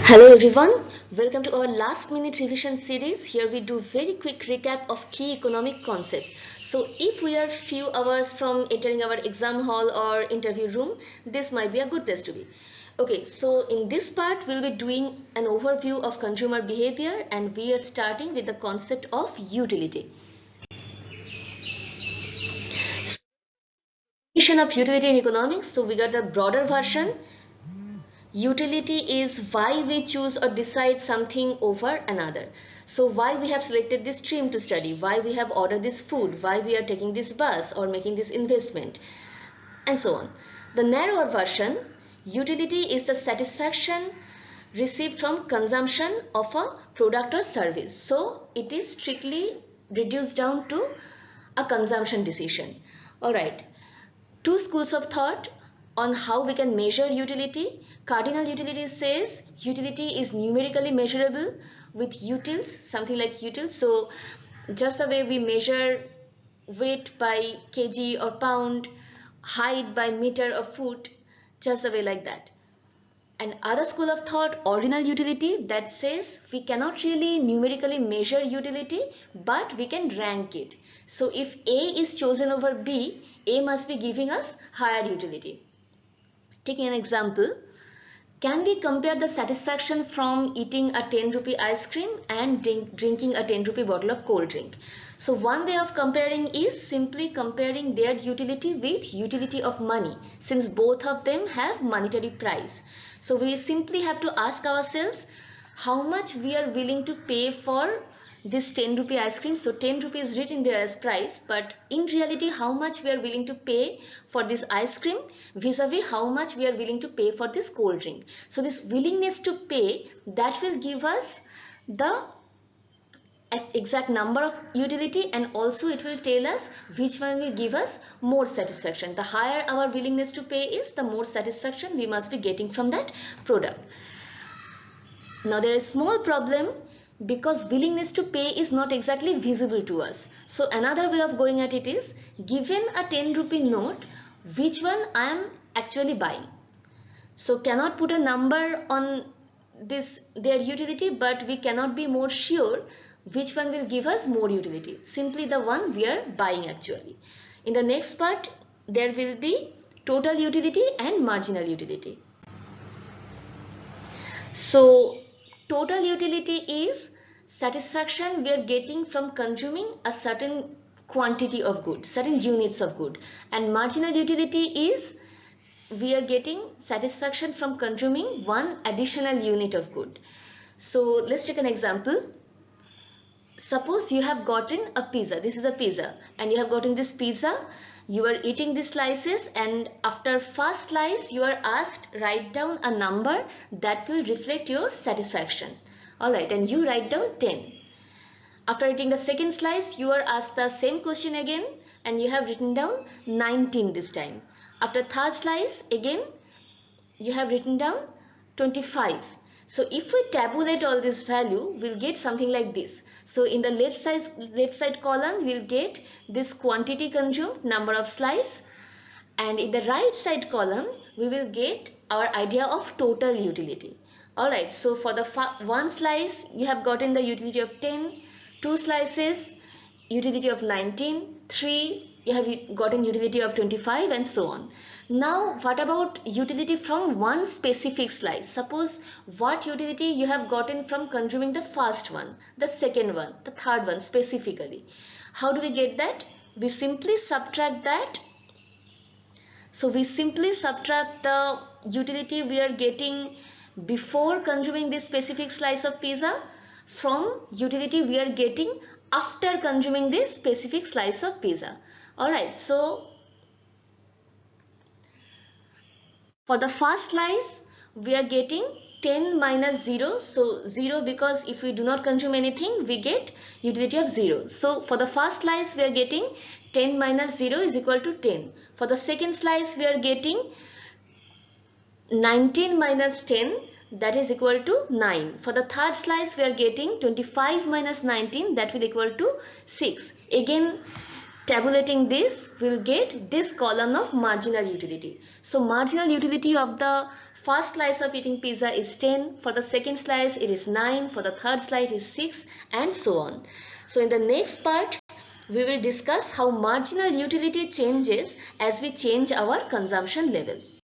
Hello everyone, welcome to our last minute revision series. Here we do very quick recap of key economic concepts. So if we are few hours from entering our exam hall or interview room, this might be a good place to be. Okay, so in this part we'll be doing an overview of consumer behavior and we are starting with the concept of utility. So, definition of utility in economics, so we got the broader version. Utility is why we choose or decide something over another. So why we have selected this stream to study, why we have ordered this food, why we are taking this bus or making this investment, and so on. The narrower version, utility is the satisfaction received from consumption of a product or service. So it is strictly reduced down to a consumption decision. Alright, two schools of thought on how we can measure utility. Cardinal utility says utility is numerically measurable with utils, something like utils. So just the way we measure weight by kg or pound, height by meter or foot, just the way like that. And other school of thought, ordinal utility, that says we cannot really numerically measure utility, but we can rank it. So if A is chosen over B, A must be giving us higher utility. Taking an example, can we compare the satisfaction from eating a 10 rupee ice cream and drinking a 10 rupee bottle of cold drink? So one way of comparing is simply comparing their utility with utility of money, since both of them have monetary price. So we simply have to ask ourselves how much we are willing to pay for this 10 rupee ice cream. So 10 rupees is written there as price, but in reality how much we are willing to pay for this ice cream vis-a-vis how much we are willing to pay for this cold drink. So this willingness to pay, that will give us the exact number of utility, and also it will tell us which one will give us more satisfaction. The higher our willingness to pay is, the more satisfaction we must be getting from that product. Now there is small problem because willingness to pay is not exactly visible to us. So another way of going at it is, given a 10 rupee note, which one I am actually buying. So cannot put a number on this their utility, but we cannot be more sure which one will give us more utility. Simply the one we are buying actually. In the next part there will be total utility and marginal utility. So total utility is satisfaction we are getting from consuming a certain quantity of good, certain units of good, and marginal utility is we are getting satisfaction from consuming one additional unit of good. So let's take an example. Suppose you have gotten a pizza, this is a pizza, and you have gotten this pizza, you are eating these slices, and after first slice you are asked write down a number that will reflect your satisfaction. Alright, and you write down 10. After eating the second slice you are asked the same question again and you have written down 19 this time. After third slice again you have written down 25. So if we tabulate all this value, we'll get something like this. So in the left side column, we'll get this quantity consumed, number of slice, and in the right side column, we will get our idea of total utility. Alright, so for the one slice, you have gotten the utility of 10, two slices, utility of 19, 3, you have gotten utility of 25, and so on. Now what about utility from one specific slice? Suppose what utility you have gotten from consuming the first one, the second one, the third one specifically. How do we get that? We simply subtract that. So we simply subtract the utility we are getting before consuming this specific slice of pizza from utility we are getting after consuming this specific slice of pizza. Alright, so for the first slice, we are getting 10 minus 0. So 0, because if we do not consume anything, we get utility of 0. So for the first slice, we are getting 10 minus 0 is equal to 10. For the second slice, we are getting 19 minus 10, that is equal to 9. For the third slice, we are getting 25 minus 19, that will equal to 6. Again, tabulating this, we'll get this column of marginal utility. So marginal utility of the first slice of eating pizza is 10, for the second slice it is 9, for the third slice it is 6, and so on. So in the next part we will discuss how marginal utility changes as we change our consumption level.